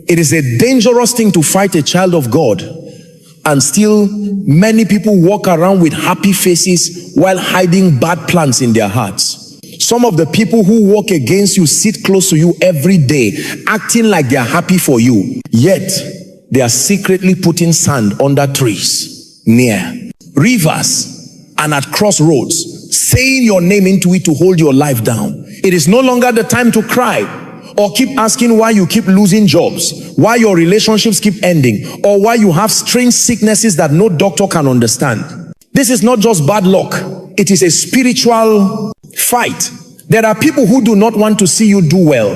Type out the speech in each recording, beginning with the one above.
It is a dangerous thing to fight a child of God, and still many people walk around with happy faces while hiding bad plans in their hearts. Some of the people who walk against you sit close to you every day, acting like they are happy for you, yet they are secretly putting sand under trees, near rivers, and at crossroads, saying your name into it to hold your life down. It is no longer the time to cry or keep asking why you keep losing jobs, why your relationships keep ending, or why you have strange sicknesses that no doctor can understand. This is not just bad luck. It is a spiritual fight. There are people who do not want to see you do well,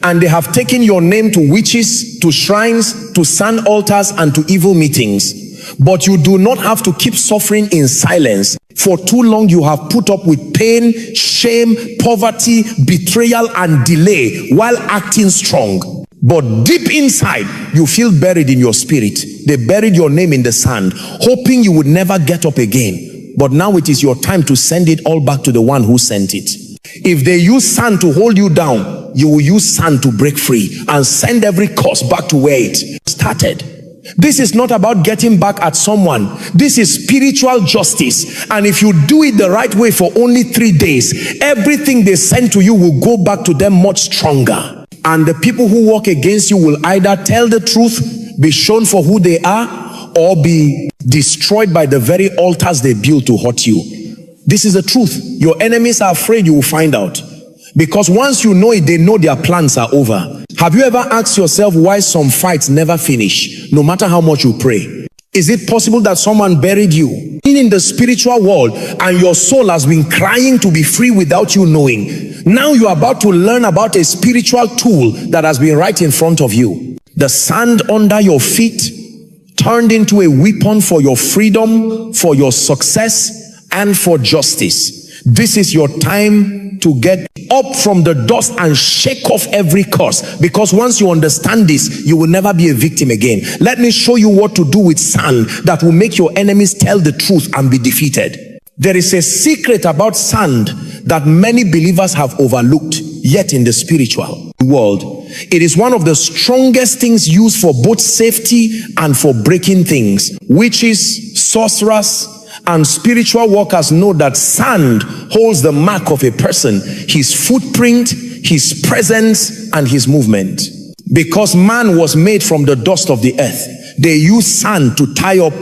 and they have taken your name to witches, to shrines, to sand altars, and to evil meetings. But you do not have to keep suffering in silence. For too long you have put up with pain, shame, poverty, betrayal, and delay while acting strong. But deep inside, you feel buried in your spirit. They buried your name in the sand, hoping you would never get up again. But now it is your time to send it all back to the one who sent it. If they use sand to hold you down, you will use sand to break free and send every curse back to where it started. This is not about getting back at someone. This is spiritual justice. And if you do it the right way for only 3 days, everything they send to you will go back to them much stronger. And the people who walk against you will either tell the truth, be shown for who they are, or be destroyed by the very altars they built to hurt you. This is the truth. Your enemies are afraid you will find out. Because once you know it, they know their plans are over. Have you ever asked yourself why some fights never finish, no matter how much you pray? Is it possible that someone buried you in the spiritual world and your soul has been crying to be free without you knowing? Now you are about to learn about a spiritual tool that has been right in front of you. The sand under your feet turned into a weapon for your freedom, for your success, and for justice. This is your time to get up from the dust and shake off every curse, because once you understand this, you will never be a victim again. Let me show you what to do with sand that will make your enemies tell the truth and be defeated. There is a secret about sand that many believers have overlooked, yet in the spiritual world, it is one of the strongest things used for both safety and for breaking things. Witches, sorcerers, and spiritual workers know that sand holds the mark of a person, his footprint, his presence, and his movement. Because man was made from the dust of the earth, they use sand to tie up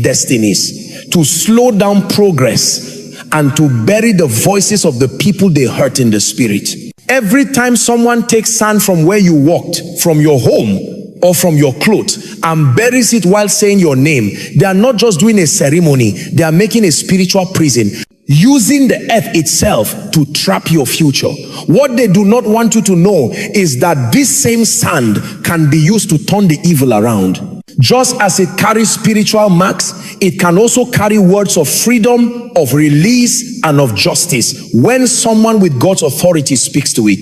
destinies, to slow down progress, and to bury the voices of the people they hurt in the spirit. Every time someone takes sand from where you walked, from your home, or from your clothes, and buries it while saying your name, they are not just doing a ceremony, they are making a spiritual prison, using the earth itself to trap your future. What they do not want you to know is that this same sand can be used to turn the evil around. Just as it carries spiritual marks, it can also carry words of freedom, of release, and of justice when someone with God's authority speaks to it.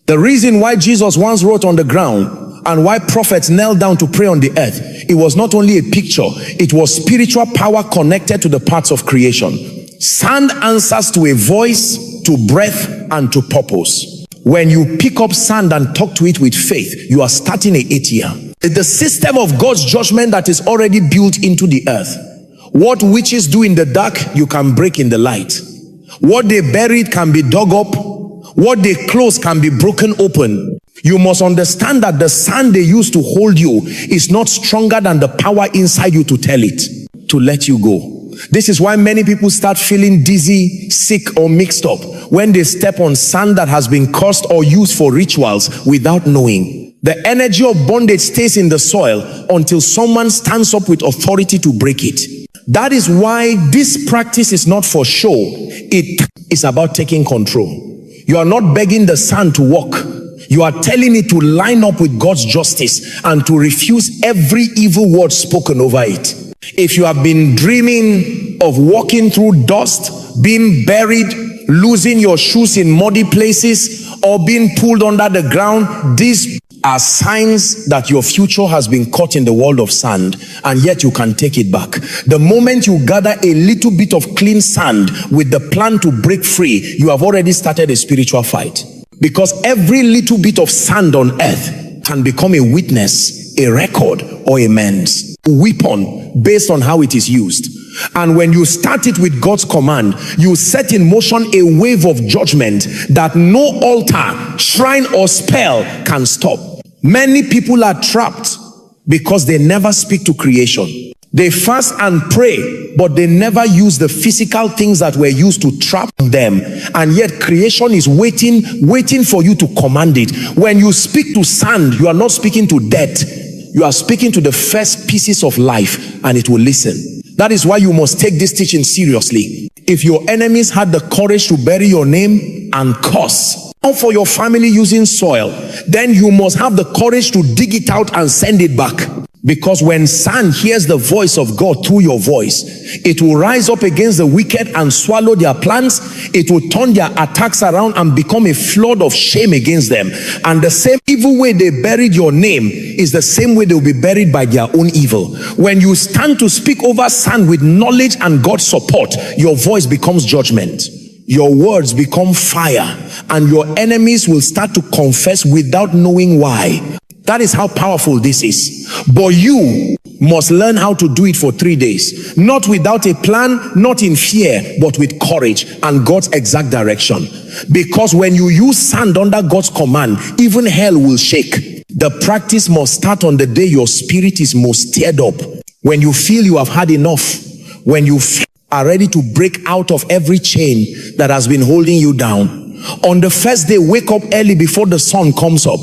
The reason why Jesus once wrote on the ground and why prophets knelt down to pray on the earth, it was not only a picture, it was spiritual power connected to the parts of creation. Sand answers to a voice, to breath, and to purpose. When you pick up sand and talk to it with faith, you are starting an 8 year. The system of God's judgment that is already built into the earth. What witches do in the dark, you can break in the light. What they buried can be dug up. What they close can be broken open. You must understand that the sand they use to hold you is not stronger than the power inside you to tell it to let you go. This is why many people start feeling dizzy, sick, or mixed up when they step on sand that has been cursed or used for rituals without knowing. The energy of bondage stays in the soil until someone stands up with authority to break it. That is why this practice is not for show. It is about taking control. You are not begging the sand to walk. You are telling it to line up with God's justice and to refuse every evil word spoken over it. If you have been dreaming of walking through dust, being buried, losing your shoes in muddy places, or being pulled under the ground, these are signs that your future has been caught in the world of sand, and yet you can take it back. The moment you gather a little bit of clean sand with the plan to break free, you have already started a spiritual fight. Because every little bit of sand on earth can become a witness, a record, or a man's weapon based on how it is used. And when you start it with God's command, you set in motion a wave of judgment that no altar, shrine, or spell can stop. Many people are trapped because they never speak to creation. They fast and pray, but they never use the physical things that were used to trap them. And yet creation is waiting for you to command it. When you speak to sand, you are not speaking to death. You are speaking to the first pieces of life, and it will listen. That is why you must take this teaching seriously. If your enemies had the courage to bury your name and curse, or for your family using soil, then you must have the courage to dig it out and send it back. Because when sand hears the voice of God through your voice, it will rise up against the wicked and swallow their plans. It will turn their attacks around and become a flood of shame against them. And the same evil way they buried your name is the same way they will be buried by their own evil. When you stand to speak over sand with knowledge and God's support, your voice becomes judgment. Your words become fire, and your enemies will start to confess without knowing why. That is how powerful this is. But you must learn how to do it for 3 days. Not without a plan, not in fear, but with courage and God's exact direction. Because when you use sand under God's command, even hell will shake. The practice must start on the day your spirit is most stirred up. When you feel you have had enough. When you are ready to break out of every chain that has been holding you down. On the first day, wake up early before the sun comes up.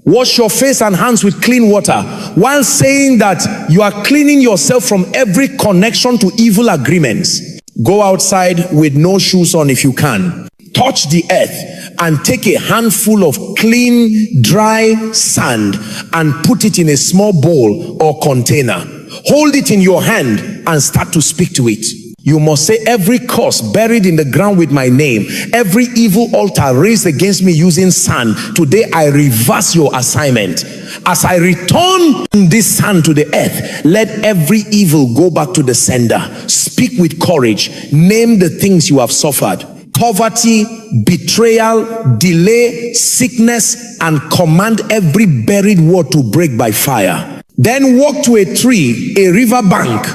Wash your face and hands with clean water, while saying that you are cleaning yourself from every connection to evil agreements. Go outside with no shoes on if you can. Touch the earth and take a handful of clean, dry sand and put it in a small bowl or container. Hold it in your hand and start to speak to it. You must say, every curse buried in the ground with my name, every evil altar raised against me using sand, today I reverse your assignment. As I return this sand to the earth, let every evil go back to the sender. Speak with courage. Name the things you have suffered. Poverty, betrayal, delay, sickness, and command every buried word to break by fire. Then walk to a tree, a river bank,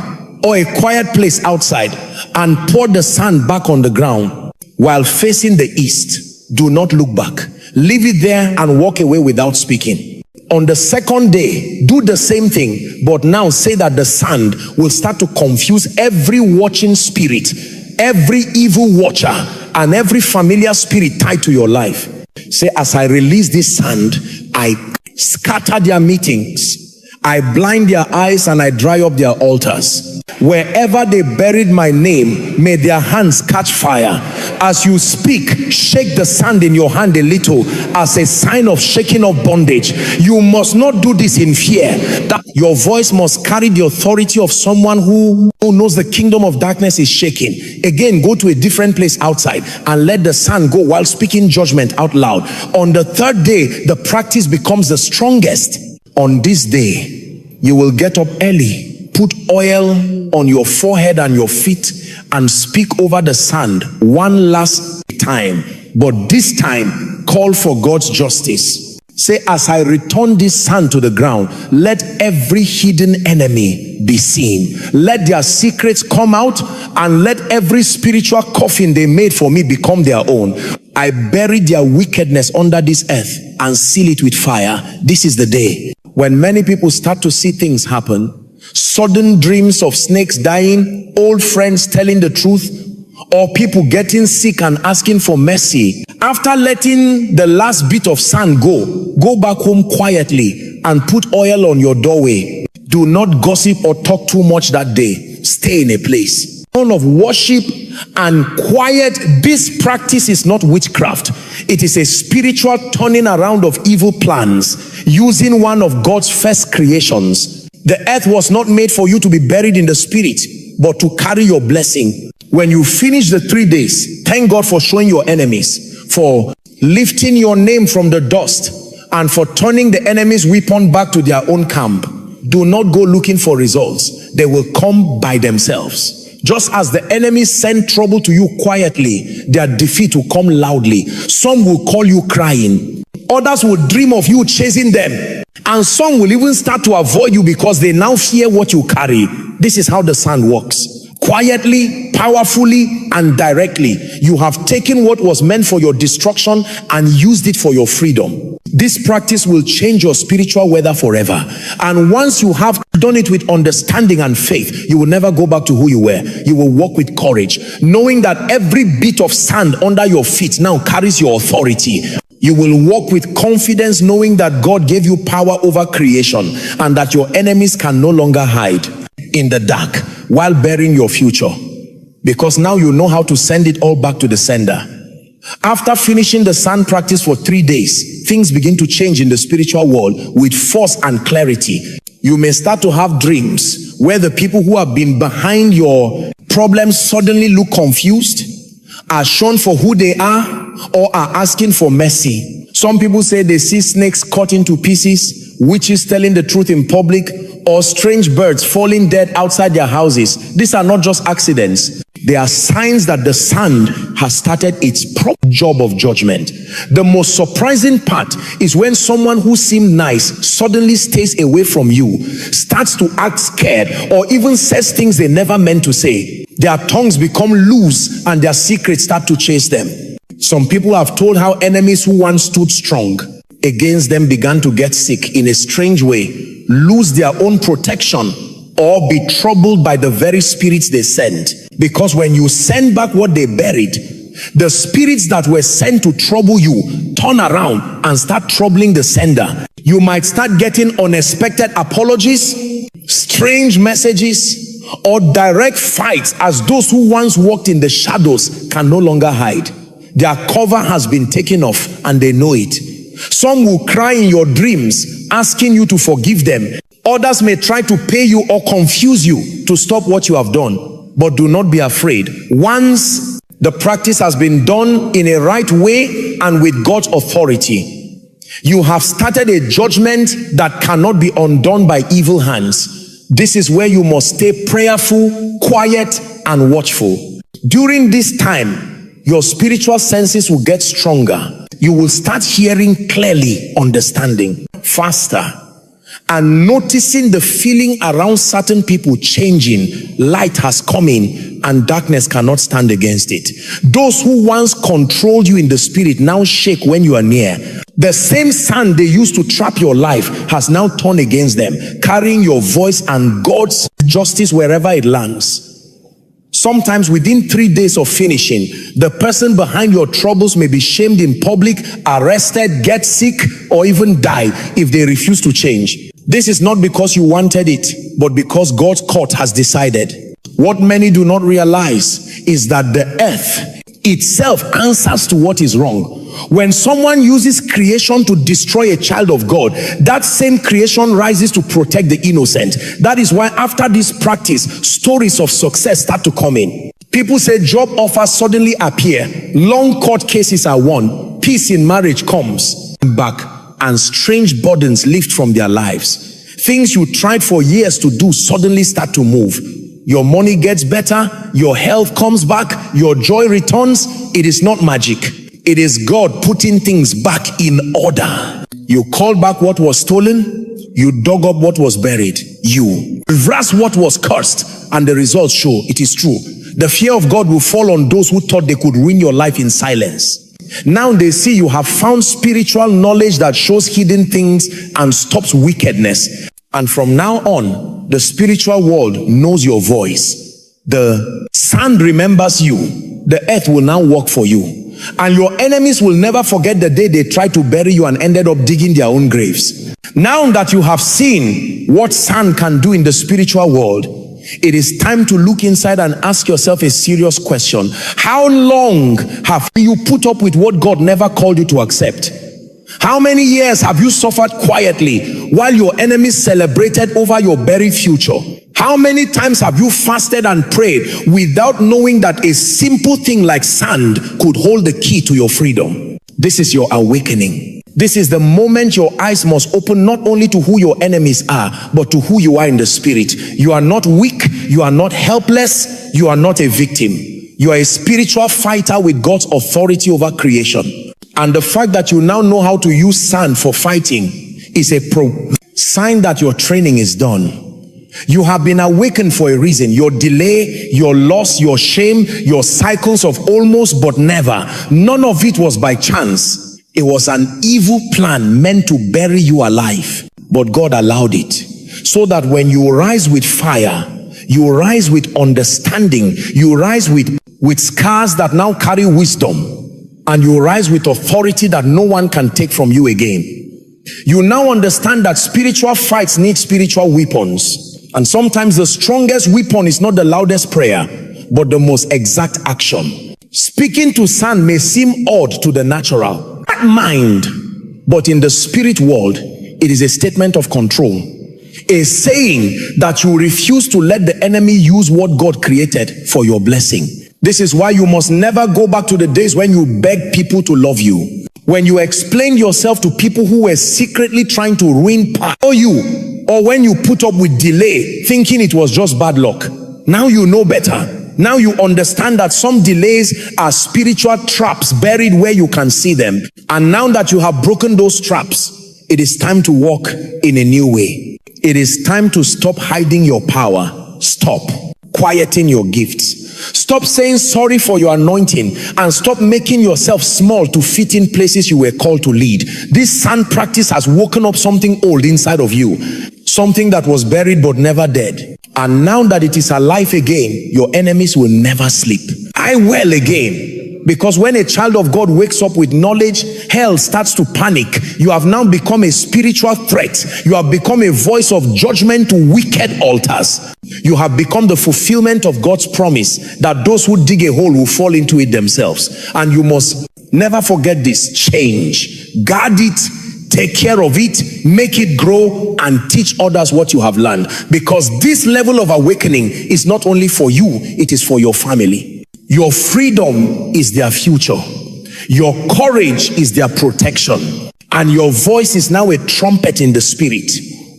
or a quiet place outside, and pour the sand back on the ground while facing the east. Do not look back. Leave it there and walk away without speaking. On the second day, do the same thing, but now say that the sand will start to confuse every watching spirit, every evil watcher, and every familiar spirit tied to your life. Say, as I release this sand, I scatter their meetings, I blind their eyes, and I dry up their altars. Wherever they buried my name, may their hands catch fire. As you speak, shake the sand in your hand a little as a sign of shaking of bondage. You must not do this in fear. That your voice must carry the authority of someone who knows the kingdom of darkness is shaking. Again, go to a different place outside and let the sand go while speaking judgment out loud. On the third day, the practice becomes the strongest. On this day, you will get up early, put oil on your forehead and your feet, and speak over the sand one last time. But this time, call for God's justice. Say, as I return this sand to the ground, let every hidden enemy be seen. Let their secrets come out, and let every spiritual coffin they made for me become their own. I bury their wickedness under this earth and seal it with fire. This is the day. When many people start to see things happen, sudden dreams of snakes dying, old friends telling the truth, or people getting sick and asking for mercy. After letting the last bit of sand go back home quietly and put oil on your doorway. Do not gossip or talk too much that day. Stay in a place of worship and quiet. This practice is not witchcraft. It is a spiritual turning around of evil plans, using one of God's first creations. The earth was not made for you to be buried in the spirit, but to carry your blessing. When you finish the 3 days, thank God for showing your enemies, for lifting your name from the dust, and for turning the enemy's weapon back to their own camp. Do not go looking for results. They will come by themselves. Just as the enemies send trouble to you quietly, their defeat will come loudly. Some will call you crying. Others will dream of you chasing them. And some will even start to avoid you because they now fear what you carry. This is how the sand works. Quietly, powerfully, and directly, you have taken what was meant for your destruction and used it for your freedom. This practice will change your spiritual weather forever. And once you have done it with understanding and faith, you will never go back to who you were. You will walk with courage, knowing that every bit of sand under your feet now carries your authority. You will walk with confidence, knowing that God gave you power over creation and that your enemies can no longer hide in the dark while burying your future, because now you know how to send it all back to the sender. After finishing the sand practice for 3 days, things begin to change in the spiritual world with force and clarity. You may start to have dreams where the people who have been behind your problems suddenly look confused, are shown for who they are, or are asking for mercy. Some people say they see snakes cut into pieces, witches telling the truth in public, or strange birds falling dead outside their houses. These are not just accidents. They are signs that the sand has started its proper job of judgment. The most surprising part is when someone who seemed nice suddenly stays away from you, starts to act scared, or even says things they never meant to say. Their tongues become loose and their secrets start to chase them. Some people have told how enemies who once stood strong against them began to get sick in a strange way, lose their own protection, or be troubled by the very spirits they sent. Because when you send back what they buried, the spirits that were sent to trouble you turn around and start troubling the sender. You might start getting unexpected apologies, strange messages, or direct fights, as those who once walked in the shadows can no longer hide. Their cover has been taken off and they know it. Some will cry in your dreams, asking you to forgive them. Others may try to pay you or confuse you to stop what you have done. But do not be afraid. Once the practice has been done in a right way and with God's authority, you have started a judgment that cannot be undone by evil hands. This is where you must stay prayerful, quiet, and watchful. During this time, your spiritual senses will get stronger. You will start hearing clearly, understanding faster, and noticing the feeling around certain people changing. Light has come in and darkness cannot stand against it. Those who once controlled you in the spirit now shake when you are near. The same sand they used to trap your life has now turned against them, carrying your voice and God's justice wherever it lands. Sometimes within 3 days of finishing, the person behind your troubles may be shamed in public, arrested, get sick, or even die if they refuse to change. This is not because you wanted it, but because God's court has decided. What many do not realize is that the earth itself answers to what is wrong. When someone uses creation to destroy a child of God, that same creation rises to protect the innocent. That is why after this practice, stories of success start to come in. People say job offers suddenly appear, long court cases are won, peace in marriage comes back, and strange burdens lift from their lives. Things you tried for years to do suddenly start to move. Your money gets better, your health comes back, your joy returns. It is not magic. It is God putting things back in order. You called back what was stolen, you dug up what was buried, you reversed what was cursed, and the results show it is true. The fear of God will fall on those who thought they could ruin your life in silence. Now they see you have found spiritual knowledge that shows hidden things and stops wickedness. And from now on, the spiritual world knows your voice. The sand remembers you. The earth will now work for you. And your enemies will never forget the day they tried to bury you and ended up digging their own graves. Now that you have seen what sand can do in the spiritual world, it is time to look inside and ask yourself a serious question. How long have you put up with what God never called you to accept? How many years have you suffered quietly while your enemies celebrated over your buried future? How many times have you fasted and prayed without knowing that a simple thing like sand could hold the key to your freedom? This is your awakening. This is the moment your eyes must open not only to who your enemies are, but to who you are in the spirit. You are not weak. You are not helpless. You are not a victim. You are a spiritual fighter with God's authority over creation. And the fact that you now know how to use sand for fighting is a sign that your training is done. You have been awakened for a reason. Your delay, your loss, your shame, your cycles of almost but never, none of it was by chance. It was an evil plan meant to bury you alive. But God allowed it, so that when you rise with fire, you rise with understanding, you rise with scars that now carry wisdom, and you rise with authority that no one can take from you again. You now understand that spiritual fights need spiritual weapons. And sometimes the strongest weapon is not the loudest prayer, but the most exact action. Speaking to sand may seem odd to the natural mind, but in the spirit world, it is a statement of control. A saying that you refuse to let the enemy use what God created for your blessing. This is why you must never go back to the days when you begged people to love you. When you explained yourself to people who were secretly trying to ruin you. Or when you put up with delay, thinking it was just bad luck. Now you know better. Now you understand that some delays are spiritual traps buried where you can see them. And now that you have broken those traps, it is time to walk in a new way. It is time to stop hiding your power. Stop quieting your gifts. Stop saying sorry for your anointing, and stop making yourself small to fit in places you were called to lead. This sand practice has woken up something old inside of you, something that was buried but never dead. And now that it is alive again, your enemies will never sleep. I will again. Because when a child of God wakes up with knowledge, hell starts to panic. You have now become a spiritual threat. You have become a voice of judgment to wicked altars. You have become the fulfillment of God's promise that those who dig a hole will fall into it themselves. And you must never forget this. Change. Guard it. Take care of it. Make it grow and teach others what you have learned. Because this level of awakening is not only for you, it is for your family. Your freedom is their future. Your courage is their protection. And your voice is now a trumpet in the spirit.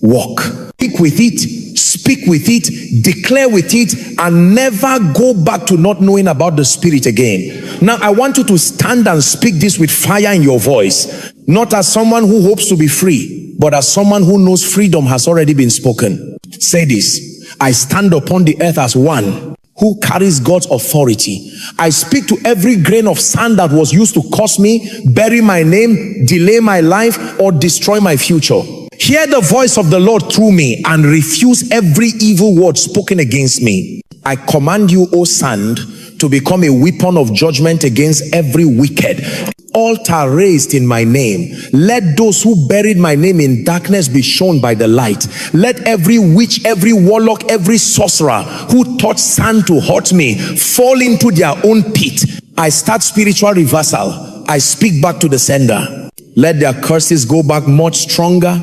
Walk. Speak with it. Speak with it. Declare with it. And never go back to not knowing about the spirit again. Now I want you to stand and speak this with fire in your voice. Not as someone who hopes to be free, but as someone who knows freedom has already been spoken. Say this. I stand upon the earth as one who carries God's authority. I speak to every grain of sand that was used to curse me, bury my name, delay my life, or destroy my future. Hear the voice of the Lord through me and refuse every evil word spoken against me. I command you, O sand, to become a weapon of judgment against every wicked altar raised in my name. Let those who buried my name in darkness be shown by the light. Let every witch, every warlock, every sorcerer who touched sand to hurt me fall into their own pit. I start spiritual reversal. I speak back to the sender. Let their curses go back much stronger.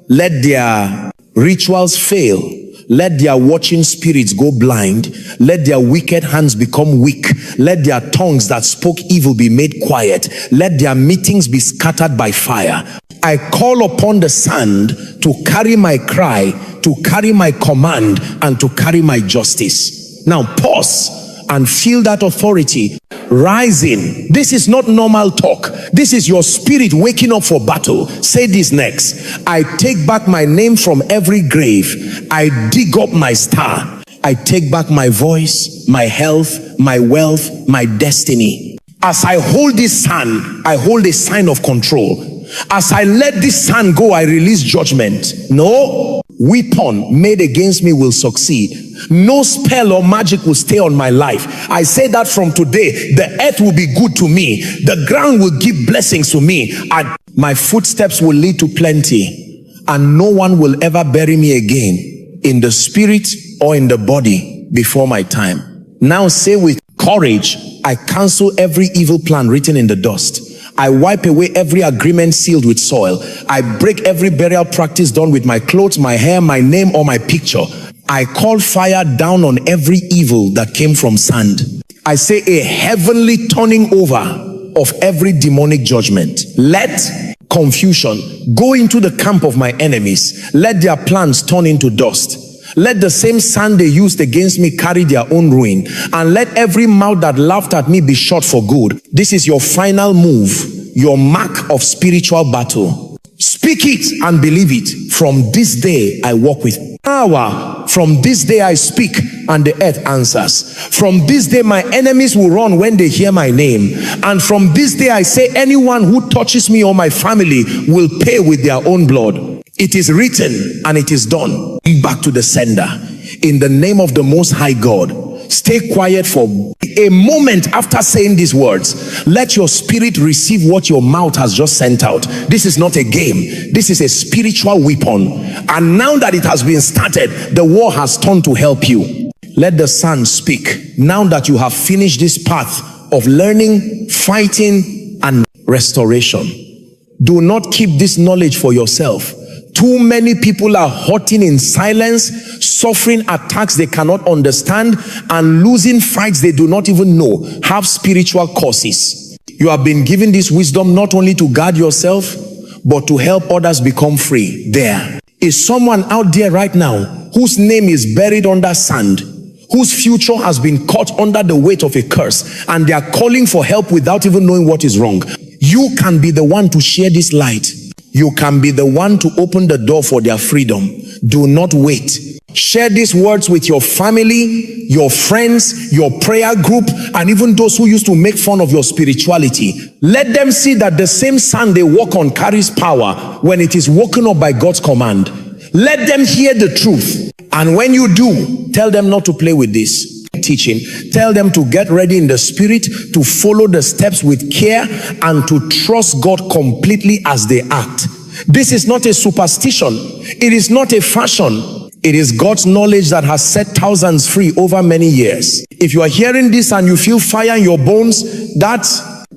Let their rituals fail. Let their watching spirits go blind. Let their wicked hands become weak. Let their tongues that spoke evil be made quiet. Let their meetings be scattered by fire. I call upon the sand to carry my cry, to carry my command, and to carry my justice. Now pause and feel that authority rising. This is not normal talk. This is your spirit waking up for battle. Say this next. I take back my name from every grave. I dig up my star. I take back my voice, my health, my wealth, my destiny. As I hold this sand, I hold a sign of control. As I let this sand go, I release judgment. No weapon made against me will succeed. No spell or magic will stay on my life. I say that from today, the earth will be good to me. The ground will give blessings to me. And my footsteps will lead to plenty. And no one will ever bury me again, in the spirit or in the body, before my time. Now say with courage, I cancel every evil plan written in the dust. I wipe away every agreement sealed with soil. I break every burial practice done with my clothes, my hair, my name, or my picture. I call fire down on every evil that came from sand. I say a heavenly turning over of every demonic judgment. Let confusion go into the camp of my enemies. Let their plans turn into dust. Let the same sand they used against me carry their own ruin. And let every mouth that laughed at me be shut for good. This is your final move. your mark of spiritual battle. Speak it and believe it. From this day I walk with power. From this day I speak and the earth answers. From this day my enemies will run when they hear my name. And from this day I say, anyone who touches me or my family will pay with their own blood. It is written and it is done. Back to the sender. In the name of the Most High God, stay quiet for a moment after saying these words. Let your spirit receive what your mouth has just sent out. This is not a game. This is a spiritual weapon. And now that it has been started, the war has turned to help you. Let the Son speak. Now that you have finished this path of learning, fighting, and restoration, do not keep this knowledge for yourself. Too many people are hurting in silence, suffering attacks they cannot understand, and losing fights they do not even know have spiritual causes. You have been given this wisdom not only to guard yourself, but to help others become free. There is someone out there right now whose name is buried under sand, whose future has been caught under the weight of a curse, and they are calling for help without even knowing what is wrong. You can be the one to share this light. You can be the one to open the door for their freedom. Do not wait. Share these words with your family, your friends, your prayer group, and even those who used to make fun of your spirituality. Let them see that the same sand they walk on carries power when it is woken up by God's command. Let them hear the truth. And when you do, tell them not to play with this teaching. Tell them to get ready in the spirit, to follow the steps with care, and to trust God completely as they act. This is not a superstition. It is not a fashion. It is God's knowledge that has set thousands free over many years. If you are hearing this and you feel fire in your bones, that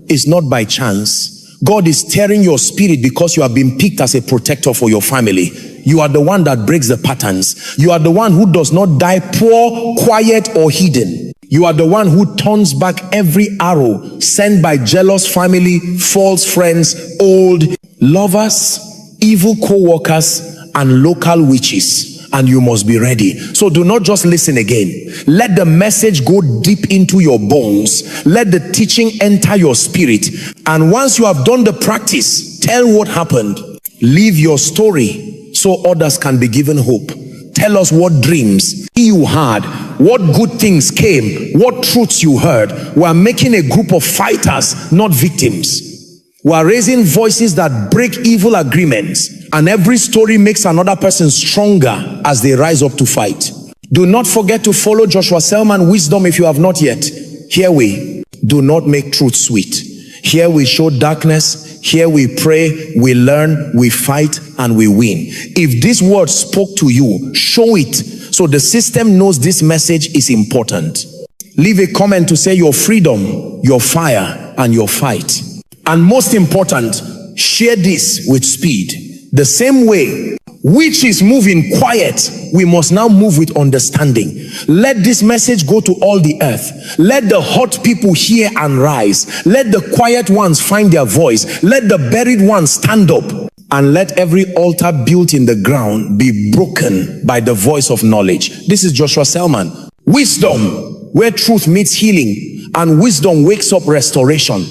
is not by chance. God is stirring your spirit because you have been picked as a protector for your family. You are the one that breaks the patterns. You are the one who does not die poor, quiet, or hidden. You are the one who turns back every arrow sent by jealous family, false friends, old lovers, evil co-workers, and local witches. And you must be ready. So do not just listen again. Let the message go deep into your bones. Let the teaching enter your spirit. And once you have done the practice, tell what happened. Leave your story so others can be given hope. Tell us what dreams you had, what good things came, what truths you heard. We are making a group of fighters, not victims. We are raising voices that break evil agreements, and every story makes another person stronger as they rise up to fight. Do not forget to follow Joshua Selman Wisdom if you have not yet. Here we do not make truth sweet. Here we show darkness. Here we pray, we learn, we fight, and we win. If this word spoke to you, show it so the system knows this message is important. Leave a comment to say your freedom, your fire, and your fight. And most important, share this with speed. The same way witches move in quiet, we must now move with understanding. Let this message go to all the earth. Let the hot people hear and rise. Let the quiet ones find their voice. Let the buried ones stand up. And let every altar built in the ground be broken by the voice of knowledge. This is Joshua Selman. Wisdom, where truth meets healing, and wisdom wakes up restoration.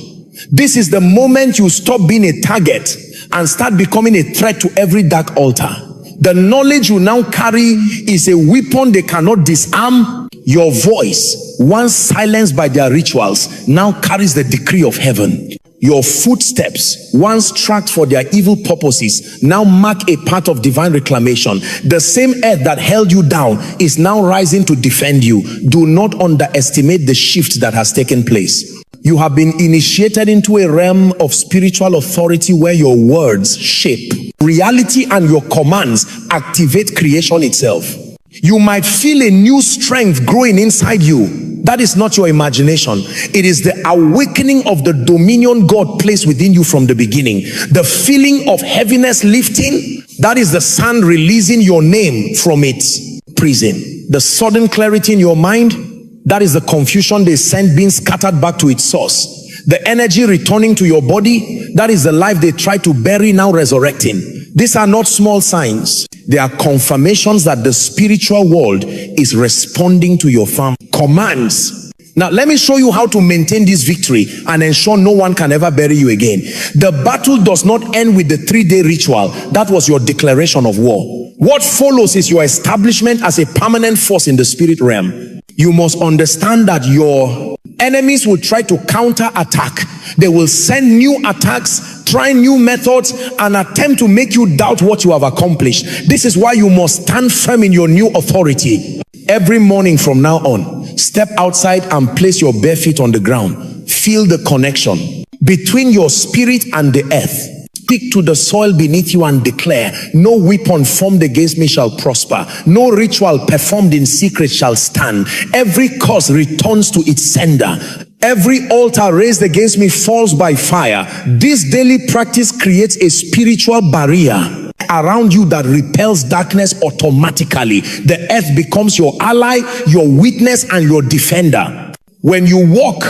This is the moment you stop being a target and start becoming a threat to every dark altar. The knowledge you now carry is a weapon they cannot disarm. Your voice, once silenced by their rituals, now carries the decree of heaven. Your footsteps, once tracked for their evil purposes, now mark a path of divine reclamation. The same earth that held you down is now rising to defend you. Do not underestimate the shift that has taken place. You have been initiated into a realm of spiritual authority where your words shape reality and your commands activate creation itself. You might feel a new strength growing inside you. That is not your imagination. It is the awakening of the dominion God placed within you from the beginning. The feeling of heaviness lifting, that is the sun releasing your name from its prison. The sudden clarity in your mind, that is the confusion they sent being scattered back to its source. The energy returning to your body, that is the life they tried to bury now resurrecting. These are not small signs. They are confirmations that the spiritual world is responding to your commands. Now, let me show you how to maintain this victory and ensure no one can ever bury you again. The battle does not end with the 3-day ritual. That was your declaration of war. What follows is your establishment as a permanent force in the spirit realm. You must understand that your enemies will try to counter-attack. They will send new attacks, try new methods, and attempt to make you doubt what you have accomplished. This is why you must stand firm in your new authority. Every morning from now on, step outside and place your bare feet on the ground. Feel the connection between your spirit and the earth. Speak to the soil beneath you and declare, no weapon formed against me shall prosper. No ritual performed in secret shall stand. Every curse returns to its sender. Every altar raised against me falls by fire. This daily practice creates a spiritual barrier around you that repels darkness automatically. The earth becomes your ally, your witness, and your defender. When you walk,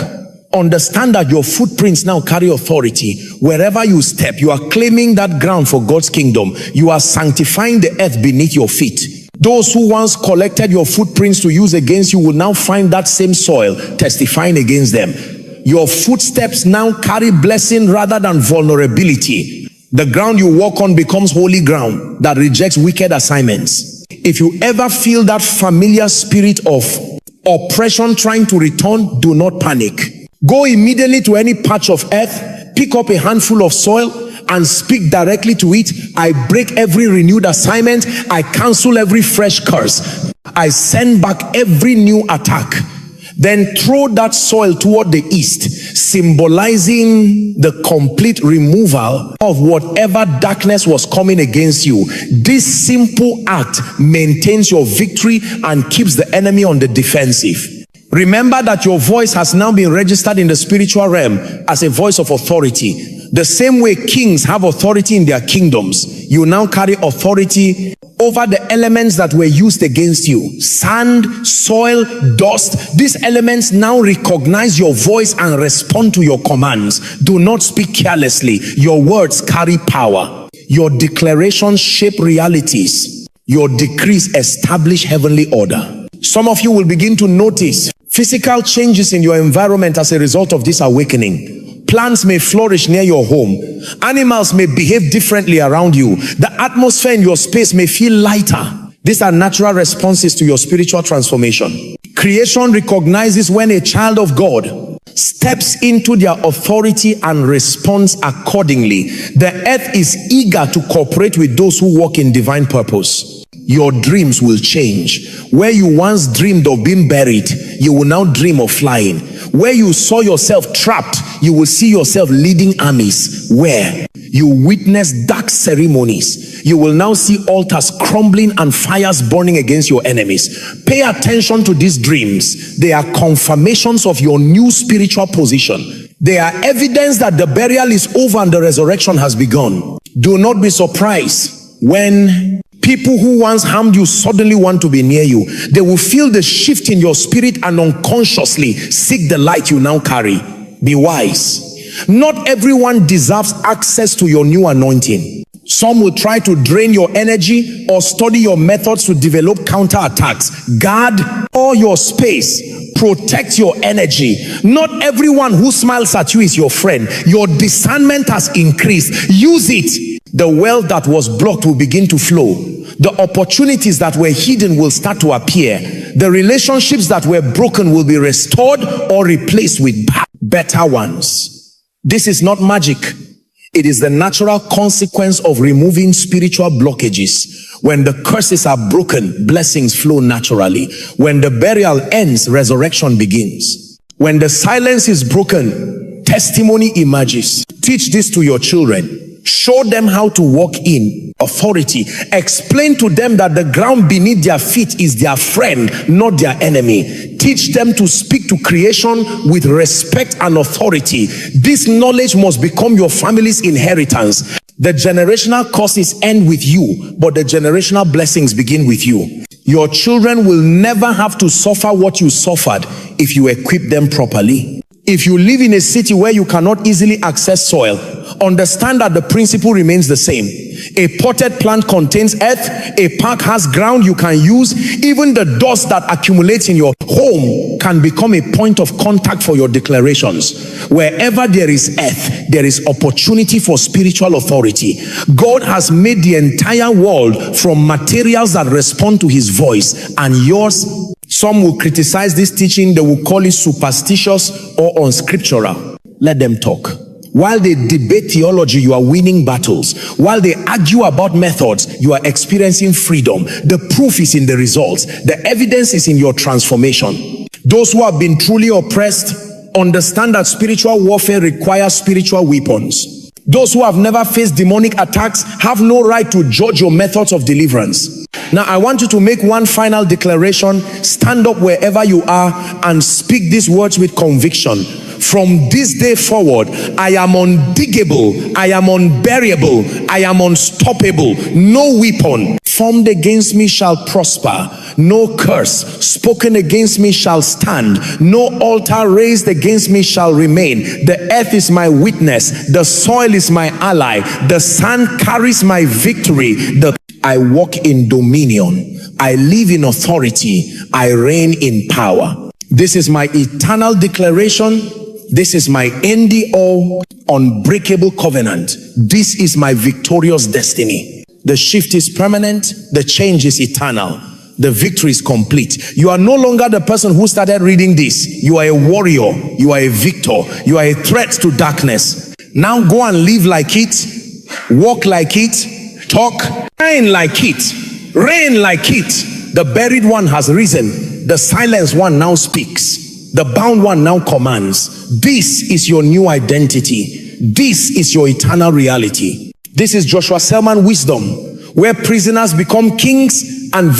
understand that your footprints now carry authority. Wherever you step, you are claiming that ground for God's kingdom. You are sanctifying the earth beneath your feet. Those who once collected your footprints to use against you will now find that same soil testifying against them. Your footsteps now carry blessing rather than vulnerability. The ground you walk on becomes holy ground that rejects wicked assignments. If you ever feel that familiar spirit of oppression trying to return, do not panic. Go immediately to any patch of earth, pick up a handful of soil, and speak directly to it. I break every renewed assignment. I cancel every fresh curse. I send back every new attack. Then throw that soil toward the east, symbolizing the complete removal of whatever darkness was coming against you. This simple act maintains your victory and keeps the enemy on the defensive. Remember that your voice has now been registered in the spiritual realm as a voice of authority. The same way kings have authority in their kingdoms, you now carry authority over the elements that were used against you. Sand, soil, dust. These elements now recognize your voice and respond to your commands. Do not speak carelessly. Your words carry power. Your declarations shape realities. Your decrees establish heavenly order. Some of you will begin to notice physical changes in your environment as a result of this awakening. Plants may flourish near your home. Animals may behave differently around you. The atmosphere in your space may feel lighter. These are natural responses to your spiritual transformation. Creation recognizes when a child of God steps into their authority and responds accordingly. The earth is eager to cooperate with those who walk in divine purpose. Your dreams will change. Where you once dreamed of being buried, you will now dream of flying. Where you saw yourself trapped, you will see yourself leading armies. Where you witness dark ceremonies, you will now see altars crumbling and fires burning against your enemies. Pay attention to these dreams. They are confirmations of your new spiritual position. They are evidence that the burial is over and the resurrection has begun. Do not be surprised when people who once harmed you suddenly want to be near you. They will feel the shift in your spirit and unconsciously seek the light you now carry. Be wise. Not everyone deserves access to your new anointing. Some will try to drain your energy or study your methods to develop counterattacks. Guard all your space. Protect your energy. Not everyone who smiles at you is your friend. Your discernment has increased. Use it. The wealth that was blocked will begin to flow. The opportunities that were hidden will start to appear. The relationships that were broken will be restored or replaced with better ones. This is not magic. It is the natural consequence of removing spiritual blockages. When the curses are broken, blessings flow naturally. When the burial ends, resurrection begins. When the silence is broken, testimony emerges. Teach this to your children. Show them how to walk in authority. Explain to them that the ground beneath their feet is their friend, not their enemy. Teach them to speak to creation with respect and authority. This knowledge must become your family's inheritance. The generational curses end with you, but the generational blessings begin with you. Your children will never have to suffer what you suffered if you equip them properly. If you live in a city where you cannot easily access soil, understand that the principle remains the same. A potted plant contains earth. A park has ground you can use. Even the dust that accumulates in your home can become a point of contact for your declarations. Wherever there is earth, there is opportunity for spiritual authority. God has made the entire world from materials that respond to his voice, and yours. Some will criticize this teaching. They will call it superstitious or unscriptural. Let them talk. While they debate theology, you are winning battles. While they argue about methods, you are experiencing freedom. The proof is in the results. The evidence is in your transformation. Those who have been truly oppressed understand that spiritual warfare requires spiritual weapons. Those who have never faced demonic attacks have no right to judge your methods of deliverance. Now, I want you to make one final declaration. Stand up wherever you are and speak these words with conviction. From this day forward, I am undiggable, I am unbearable, I am unstoppable. No weapon formed against me shall prosper. No curse spoken against me shall stand. No altar raised against me shall remain. The earth is my witness. The soil is my ally. The sand carries my victory. I walk in dominion. I live in authority. I reign in power. This is my eternal declaration. This is my end-all, unbreakable covenant. This is my victorious destiny. The shift is permanent. The change is eternal. The victory is complete. You are no longer the person who started reading this. You are a warrior. You are a victor. You are a threat to darkness. Now go and live like it. Walk like it. Talk. Reign like it. Reign like it. The buried one has risen. The silenced one now speaks. The bound one now commands. This is your new identity. This is your eternal reality. This is Joshua Selman wisdom, where prisoners become kings and